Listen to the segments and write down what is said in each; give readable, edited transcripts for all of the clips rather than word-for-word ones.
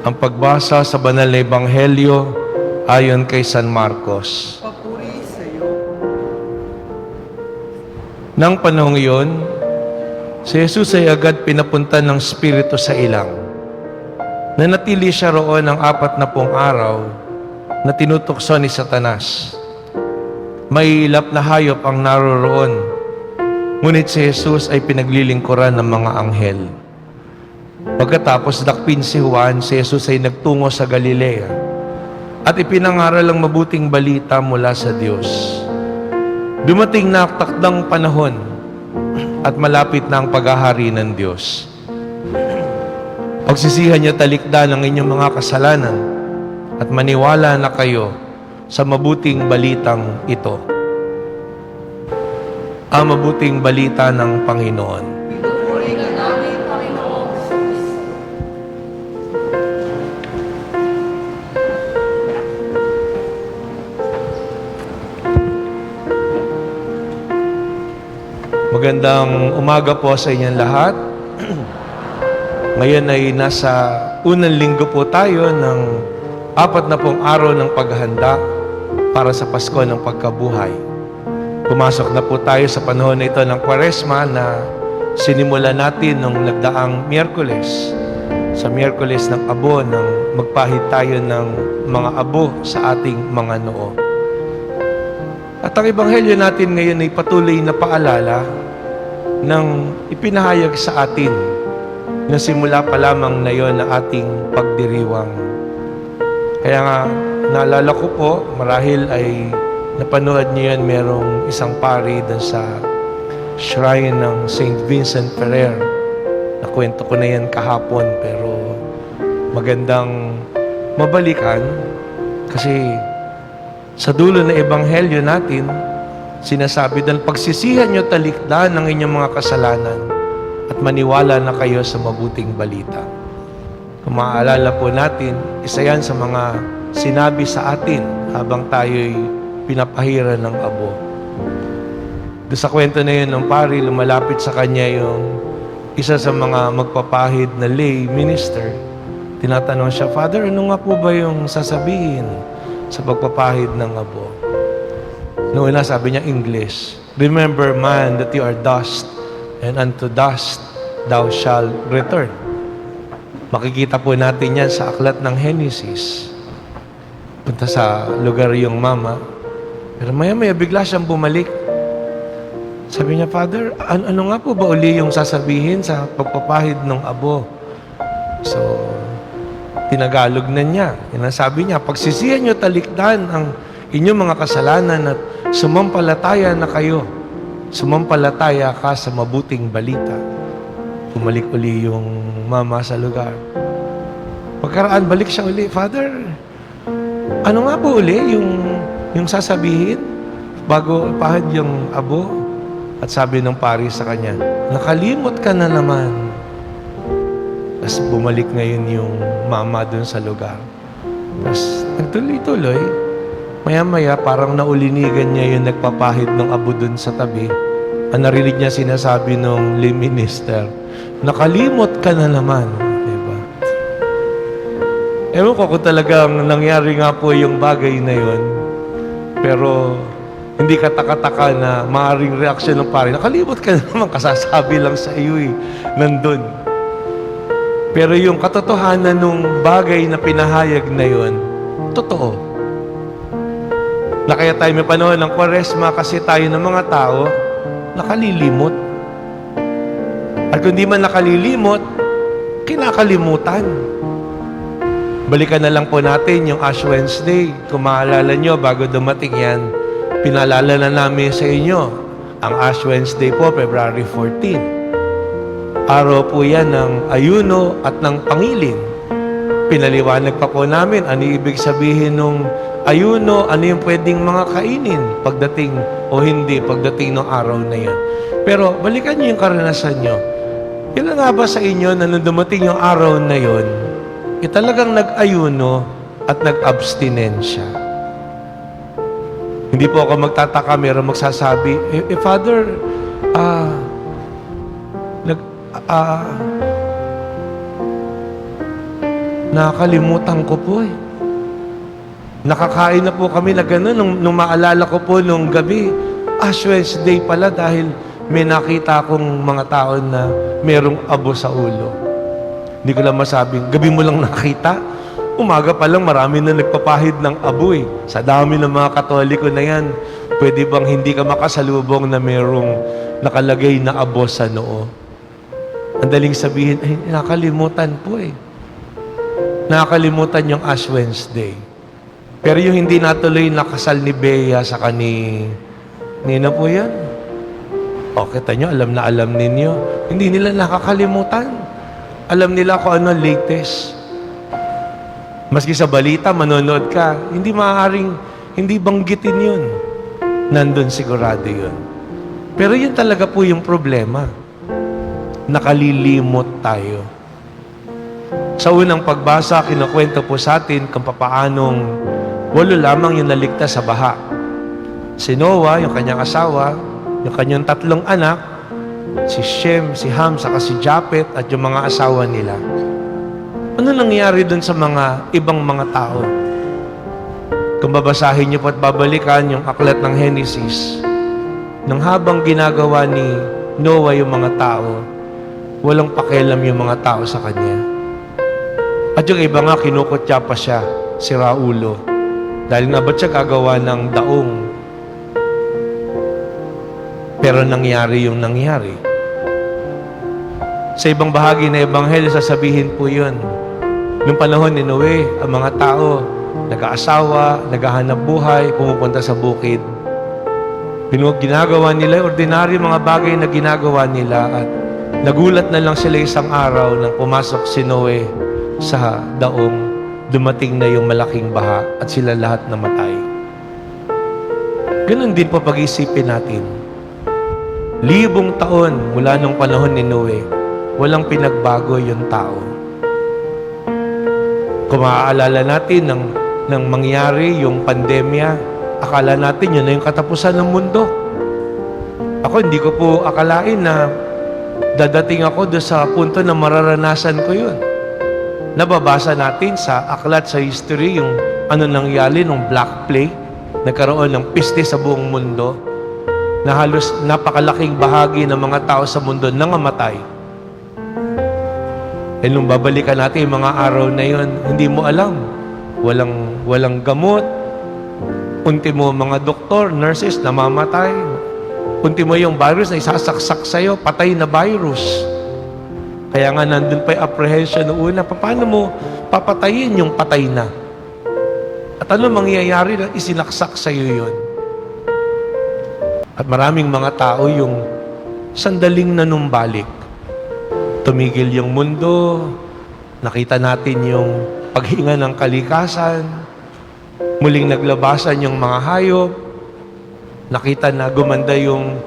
Ang pagbasa sa banal na ebanghelyo ayon kay San Marcos. Papuri sa iyo. Nang panahong iyon, si Jesus ay agad pinapunta ng Espiritu sa ilang. Nanatili siya roon ng 40 araw na tinutokso ni Satanas. May ilap na hayop ang naroroon, ngunit si Jesus ay pinaglilingkuran ng mga anghel. Pagkatapos dakpin si Juan, si Jesus ay nagtungo sa Galilea at ipinangaral ang mabuting balita mula sa Diyos. Dumating na ang takdang panahon at malapit na ang paghahari ng Diyos. Pagsisihan niyo talikdan ang inyong mga kasalanan at maniwala na kayo sa mabuting balitang ito. Ang mabuting balita ng Panginoon. Pinupuri ka namin, Panginoong Jesus. Magandang umaga po sa inyong lahat. Ngayon ay nasa unang linggo po tayo ng 40 araw ng paghahanda para sa Pasko ng Pagkabuhay. Pumasok na po tayo sa panahon na ito ng Kwaresma na sinimula natin nung nagdaang Miyerkules. Sa Miyerkules ng Abo, nang magpahid tayo ng mga abo sa ating mga noo. At ang ebanghelyo natin ngayon ay patuloy na paalala ng ipinahayag sa atin na simula pa lamang na yon na ating pagdiriwang. Kaya nga, naalala ko po, marahil ay napanood niyo yan, merong isang pari doon sa shrine ng St. Vincent Ferrer. Nakwento ko na yan kahapon, pero magandang mabalikan kasi sa dulo ng ebanghelyo natin, sinasabi doon, pagsisihan nyo talikdan ng inyong mga kasalanan at maniwala na kayo sa mabuting balita. Kung maaalala po natin, isa yan sa mga sinabi sa atin habang tayo'y pinapahira ng abo. Doon sa kwento na yun ng pari, lumalapit sa kanya yung isa sa mga magpapahid na lay minister. Tinatanong siya, Father, ano nga po ba yung sasabihin sa pagpapahid ng abo? Noong una sabi niya English, remember man that you are dust, and unto dust thou shalt return. Makikita po natin yan sa aklat ng Genesis. Punta sa lugar yung mama, pero maya-maya bigla siyang bumalik. Sabi niya, Father, ano nga po ba uli yung sasabihin sa pagpapahid ng abo? So, tinagalog na niya. Sabi niya, pagsisihan niyo talikdan ang inyong mga kasalanan at sumampalataya na kayo. Sumampalataya ka sa mabuting balita. Bumalik uli yung mama sa lugar. Pagkaraan, balik siya uli, Father, ano nga po uli yung sasabihin bago pahid yung abo? At sabi ng pari sa kanya, nakalimot ka na naman. Tapos bumalik ngayon yung mama dun sa lugar. Tapos nagtuloy-tuloy. Maya-maya parang naulinigan niya yung nagpapahid ng abo dun sa tabi. Ang narinig niya sinasabi ng lay minister, nakalimot ka na naman. Diba? Ewan ko kung talagang nangyari nga po yung bagay na yun. Pero hindi ka taka-taka na maaaring reaksyon ng pare. Nakalimot ka na naman, kasasabi lang sa iyo eh. Nandun. Pero yung katotohanan ng bagay na pinahayag na yun, totoo. Na kaya tayo may panahon ng Kwaresma kasi tayo ng mga tao, nakalilimot. At kung di man nakalilimot, kinakalimutan. Balikan na lang po natin yung Ash Wednesday. Kung maalala nyo, bago dumating yan, pinalala na namin sa inyo ang Ash Wednesday po, February 14. Araw po yan ng ayuno at ng pangilin. Pinaliwanag pa po namin ano ibig sabihin ng ayuno, ano yung pwedeng mga kainin pagdating o hindi pagdating ng araw na yan. Pero balikan nyo yung karanasan nyo. Ilan nga ba sa inyo na nung dumating yung araw na yon, talagang nag-ayuno at nag-abstinensya? Hindi po ako magtataka, meron magsasabi, Father, Nakakalimutan ko po eh. Nakakain na po kami na gano'n nung maalala ko po nung gabi. Ash Wednesday pala dahil may nakita akong mga tao na merong abo sa ulo. Hindi ko lang masabing, gabi mo lang nakita. Umaga pa lang marami na nagpapahid ng abo eh. Sa dami ng mga Katoliko na yan, pwede bang hindi ka makasalubong na merong nakalagay na abo sa noo? Ang daling sabihin, ay nakalimutan po eh. Nakakalimutan yung Ash Wednesday. Pero yung hindi natuloy na kasal ni Bea sa Nina po yan. O, kita nyo, alam na alam ninyo. Hindi nila nakakalimutan. Alam nila kung ano latest. Maski sa balita, manonood ka, hindi maaaring, hindi banggitin yun. Nandun sigurado yun. Pero yun talaga po yung problema. Nakalilimot tayo. Sa unang pagbasa, kinukwento po sa atin kung papaanong 8 lamang yung naligtas sa baha. Si Noah, yung kanyang asawa, yung kanyang 3 anak, si Shem, si Ham, saka si Japet, at yung mga asawa nila. Ano nangyari dun sa mga ibang mga tao? Kung babasahin niyo po at babalikan yung aklat ng Genesis, nang habang ginagawa ni Noah yung mga tao, walang pakialam yung mga tao sa kanya. At yung iba nga, kinukutya pa siya, si Raulo. Dahil nga ba't siya gagawa ng daong? Pero nangyari yung nangyari. Sa ibang bahagi na Ebanghelyo, sasabihin po yun. Noong panahon ni Noe, ang mga tao, nag-aasawa, naghahanap buhay, pumupunta sa bukid. Ginagawa nila, ordinaryo mga bagay na ginagawa nila at nagulat na lang sila isang araw nang pumasok si Noe sa daong, dumating na yung malaking baha at sila lahat namatay. Ganun din po pag-isipin natin. 1,000 taon mula nung panahon ni Noe, walang pinagbago yung tao. Kung maaalala natin nang mangyari yung pandemya, akala natin yun na yung katapusan ng mundo. Ako, hindi ko po akalain na dadating ako doon sa punto na mararanasan ko yun. Nababasa natin sa aklat sa history yung ano nangyari nung Black Plague, nagkaroon ng peste sa buong mundo, na halos napakalaking bahagi ng mga tao sa mundo nangamatay. E nung babalikan natin yung mga araw na yun, hindi mo alam. Walang gamot. Ultimo mga doktor, nurses, namamatay. Ultimo yung virus na isasaksak sa'yo, patay na virus. Kaya nga nandun pa yung apprehension noong una, paano mo papatayin yung patay na? At ano mangyayari na isinaksak sa iyo yun? At maraming mga tao yung sandaling nanumbalik. Tumigil yung mundo, nakita natin yung paghinga ng kalikasan, muling naglabasan yung mga hayop, nakita na gumanda yung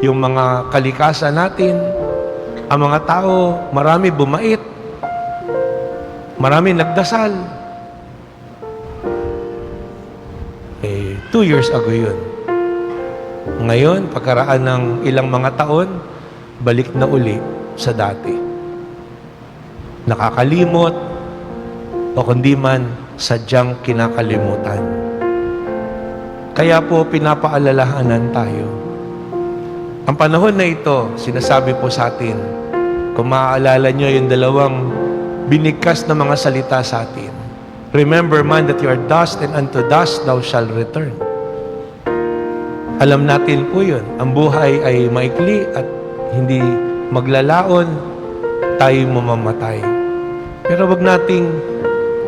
mga kalikasan natin. Ang mga tao, marami bumait. Marami nagdasal. 2 years ago yun. Ngayon, pagkaraan ng ilang mga taon, balik na uli sa dati. Nakakalimot, o kundi man, sadyang kinakalimutan. Kaya po, pinapaalalahanan tayo. Ang panahon na ito, sinasabi po sa atin, kung maaalala nyo yung 2 binigkas na mga salita sa atin. Remember, man, that you are dust, and unto dust thou shall return. Alam natin po yun. Ang buhay ay maikli at hindi maglalaon, tayo mamamatay. Pero wag nating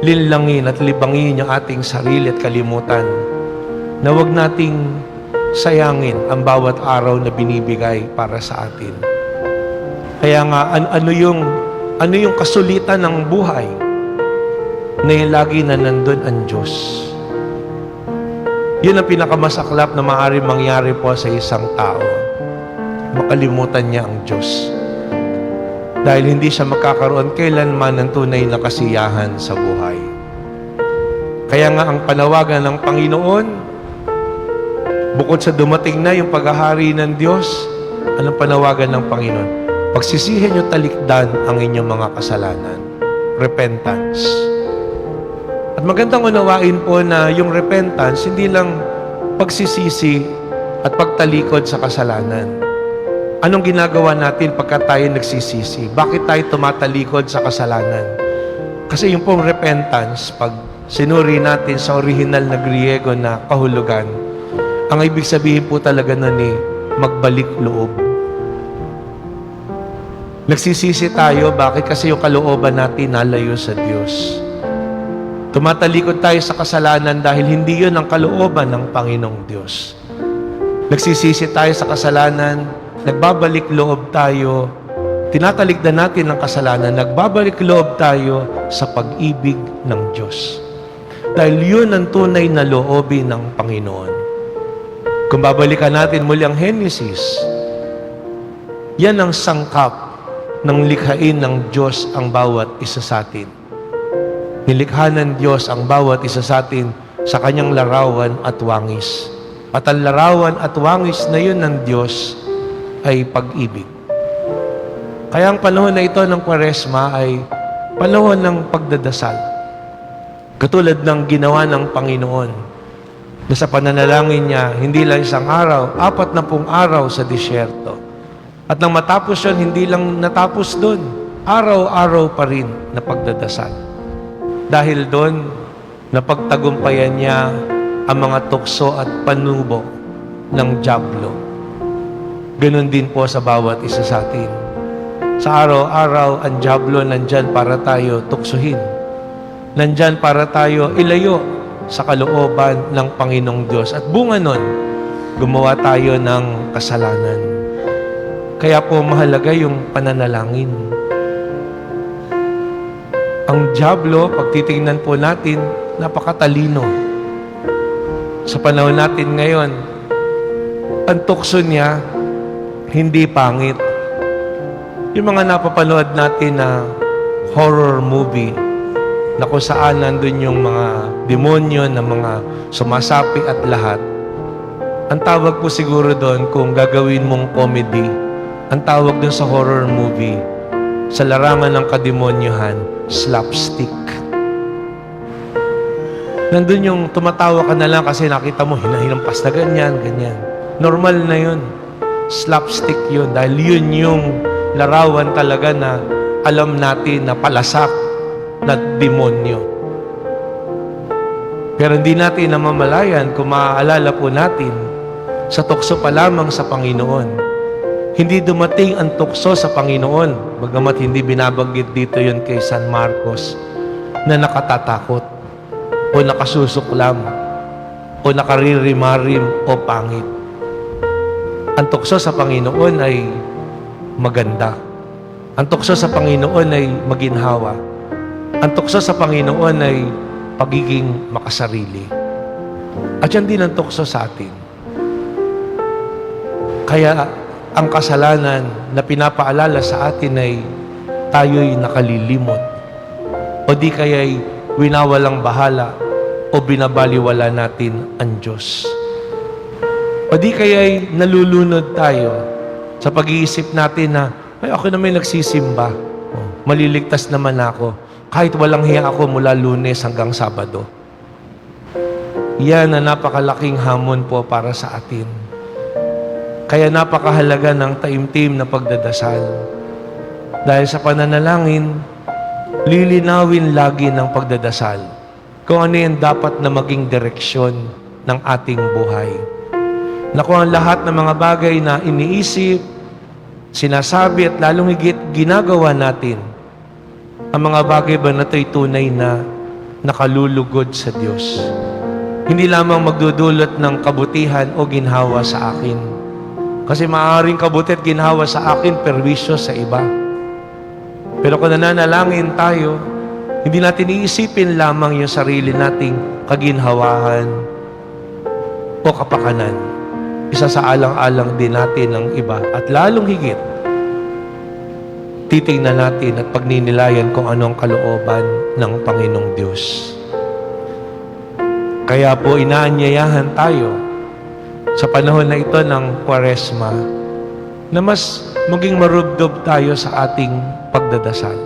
linlangin at libangin yung ating sarili at kalimutan na wag nating sayangin ang bawat araw na binibigay para sa atin. Kaya nga, ano yung kasulitan ng buhay na yung lagi na nandun ang Diyos. Yun ang pinakamasaklap na maaaring mangyari po sa isang tao. Makalimutan niya ang Diyos. Dahil hindi siya magkakaroon kailanman ng tunay na kasiyahan sa buhay. Kaya nga ang panawagan ng Panginoon, bukod sa dumating na yung paghahari ng Diyos, anong panawagan ng Panginoon? Pagsisihin nyo talikdan ang inyong mga kasalanan. Repentance. At magandang unawain po na yung repentance, hindi lang pagsisisi at pagtalikod sa kasalanan. Anong ginagawa natin pagka tayo nagsisisi? Bakit tayo tumatalikod sa kasalanan? Kasi yung pong repentance, pag sinuri natin sa original na Griego na kahulugan, ang ibig sabihin po talaga nun magbalik loob. Nagsisisi tayo, bakit? Kasi yung kalooban natin nalayo sa Diyos. Tumatalikod tayo sa kasalanan dahil hindi yun ang kalooban ng Panginoong Diyos. Nagsisisi tayo sa kasalanan, nagbabalik loob tayo, tinatalikdan natin ang kasalanan, nagbabalik loob tayo sa pag-ibig ng Diyos. Dahil yun ang tunay na loobin ng Panginoon. Kung babalikan natin muli ang Genesis, yan ang sangkap ng likhain ng Diyos ang bawat isa sa atin. Nilikha ng Diyos ang bawat isa sa atin sa kanyang larawan at wangis. At ang larawan at wangis na yun ng Diyos ay pag-ibig. Kaya ang panahon na ito ng Kwaresma ay panahon ng pagdadasal. Katulad ng ginawa ng Panginoon na sa pananalangin niya, hindi lang isang araw, 40 araw sa disyerto. At nang matapos yun, hindi lang natapos doon. Araw-araw pa rin na pagdadasal. Dahil doon, napagtagumpayan niya ang mga tukso at panubo ng dyablo. Ganon din po sa bawat isa sa atin. Sa araw-araw, ang dyablo nandyan para tayo tuksuhin. Nandyan para tayo ilayo sa kalooban ng Panginoong Diyos. At bunga nun, gumawa tayo ng kasalanan. Kaya po mahalaga yung pananalangin. Ang dyablo, pag titingnan po natin, napakatalino. Sa panahon natin ngayon, ang tukso niya, hindi pangit. Yung mga napapanood natin na horror movie, na kung saan nandun yung mga demonyo na mga sumasapi at lahat. Ang tawag po siguro doon, kung gagawin mong comedy, ang tawag doon sa horror movie, sa larangan ng kademonyohan, slapstick. Nandun yung tumatawa ka na lang kasi nakita mo, hinahinampas na ganyan, ganyan. Normal na yun. Slapstick yun. Dahil yun yung larawan talaga na alam natin na palasak na demonyo. Pero hindi natin namamalayan kung maaalala po natin sa tukso pa lamang sa Panginoon. Hindi dumating ang tukso sa Panginoon, bagamat hindi binabanggit dito yun kay San Marcos, na nakatatakot o nakasusuklam o nakaririmarim o pangit. Ang tukso sa Panginoon ay maganda. Ang tukso sa Panginoon ay maginhawa. Ang tukso sa Panginoon ay pagiging makasarili. At yan din ang tukso sa atin. Kaya ang kasalanan na pinapaalala sa atin ay tayo'y nakalilimot o di kaya'y winawalang bahala o binabaliwala natin ang Diyos. O di kaya'y nalulunod tayo sa pag-iisip natin na ay ako na may nagsisimba. Maliligtas naman ako. Kahit walang hiya ako mula Lunes hanggang Sabado. Yan na napakalaking hamon po para sa atin. Kaya napakahalaga ng taimtim na pagdadasal. Dahil sa pananalangin, lilinawin lagi ng pagdadasal kung ano yung dapat na maging direksyon ng ating buhay. Na kung ang lahat ng mga bagay na iniisip, sinasabi at lalong higit ginagawa natin, ang mga bagay ba na ito'y tunay na nakalulugod sa Diyos. Hindi lamang magdudulot ng kabutihan o ginhawa sa akin. Kasi maaaring kabuti at ginhawa sa akin, perwisyo sa iba. Pero kung nananalangin tayo, hindi natin iisipin lamang yung sarili nating kaginhawahan o kapakanan. Isa sa alang-alang din natin ng iba. At lalong higit, titingnan natin at pagninilayan kung anong kalooban ng Panginoong Diyos. Kaya po inaanyayahan tayo sa panahon na ito ng Kwaresma na mas maging marubdob tayo sa ating pagdadasal.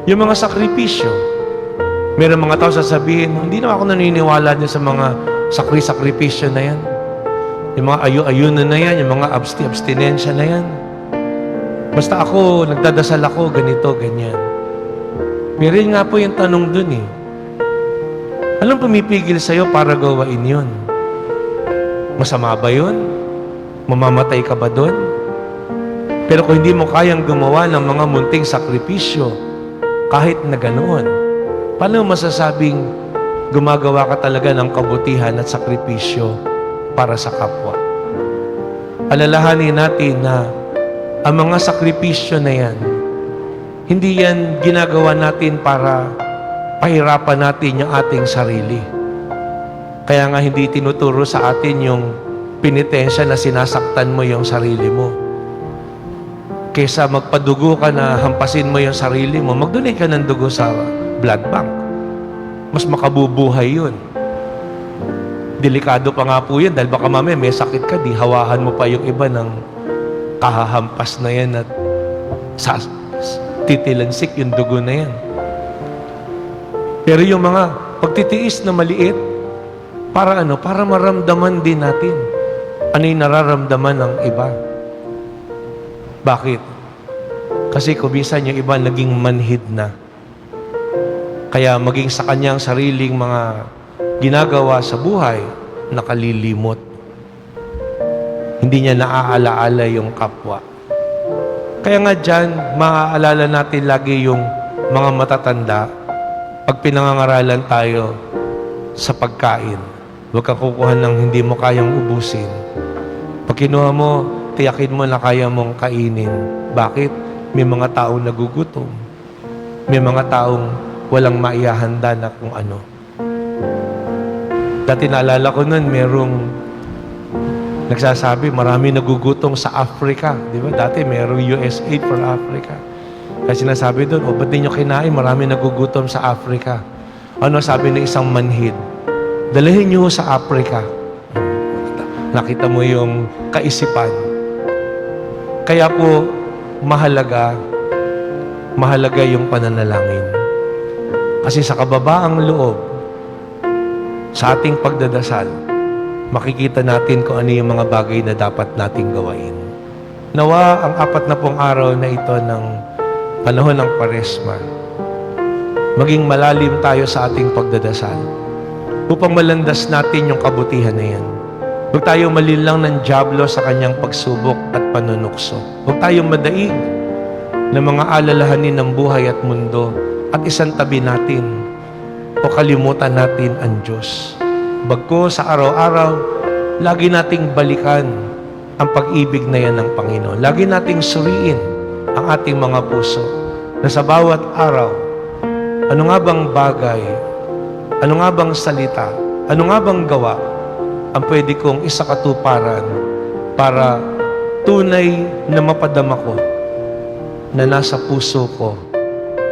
Yung mga sakripisyo, Meron mga tao sasabihin, hindi na ako naniniwala din sa mga sakripisyo na yan. Yung mga ayu-ayunan na yan, yung mga abstinensya na yan. Basta ako, nagdadasal ako, ganito, ganyan. Pero yun nga po yung tanong dun eh. Anong pumipigil sa'yo para gawain yun? Masama ba yun? Mamamatay ka ba dun? Pero kung hindi mo kayang gumawa ng mga munting sakripisyo, kahit na ganoon, paano masasabing gumagawa ka talaga ng kabutihan at sakripisyo para sa kapwa? Alalahanin natin na ang mga sakripisyo na yan, hindi yan ginagawa natin para pahirapan natin yung ating sarili. Kaya nga hindi tinuturo sa atin yung penitensya na sinasaktan mo yung sarili mo. Kesa magpadugo ka na hampasin mo yung sarili mo, mag-donate ka ng dugo sa blood bank. Mas makabubuhay yun. Delikado pa nga po yun dahil baka mamaya may sakit ka, di hawahan mo pa yung iba ng kahahampas na yan at titilansik yung dugo na yan. Pero yung mga pagtitiis na maliit, para ano? Para maramdaman din natin ano yung nararamdaman ng iba. Bakit? Kasi kumisan yung iba naging manhid na. Kaya maging sa kanyang sariling mga ginagawa sa buhay, nakalilimot. Hindi niya naaalaala yung kapwa. Kaya nga dyan, maaalala natin lagi yung mga matatanda pag pinangangaralan tayo sa pagkain. Huwag ka kukuha ng hindi mo kayang ubusin. Pag kinuha mo, tiyakin mo na kaya mong kainin. Bakit? May mga taong nagugutom. May mga taong walang maihahanda na kung ano. Dati naalala ko nun, merong nagsasabi, marami nagugutom sa Africa. Di ba? Dati merong USAID for Africa. Kasi sinasabi doon, ba't di nyo kinain? Marami nagugutom sa Africa. Ano sabi ng isang manhid? Dalahin nyo sa Africa. Nakita mo yung kaisipan. Kaya po, mahalaga yung pananalangin. Kasi sa kababaang loob, sa ating pagdadasal, makikita natin kung ano yung mga bagay na dapat nating gawain. Nawa ang 40 araw na ito ng panahon ng Kwaresma, maging malalim tayo sa ating pagdadasal upang malandas natin yung kabutihan na yan. Huwag tayong malilang ng dyablo sa kanyang pagsubok at panunukso. Huwag tayong madaig ng mga alalahanin ng buhay at mundo at isang tabi natin o kalimutan natin ang Diyos. Bagko sa araw-araw, lagi nating balikan ang pag-ibig na yan ng Panginoon. Lagi nating suriin ang ating mga puso na sa bawat araw, ano nga bang bagay, ano nga bang salita, ano nga bang gawa ang pwede kong isakatuparan para tunay na mapadama ko na nasa puso ko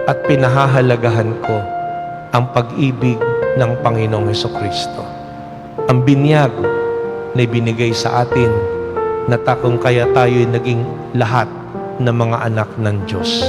at pinahahalagahan ko ang pag-ibig ng Panginoong Hesukristo. Ang binyag na ibinigay sa atin na takong kaya tayo'y naging lahat ng mga anak ng Diyos.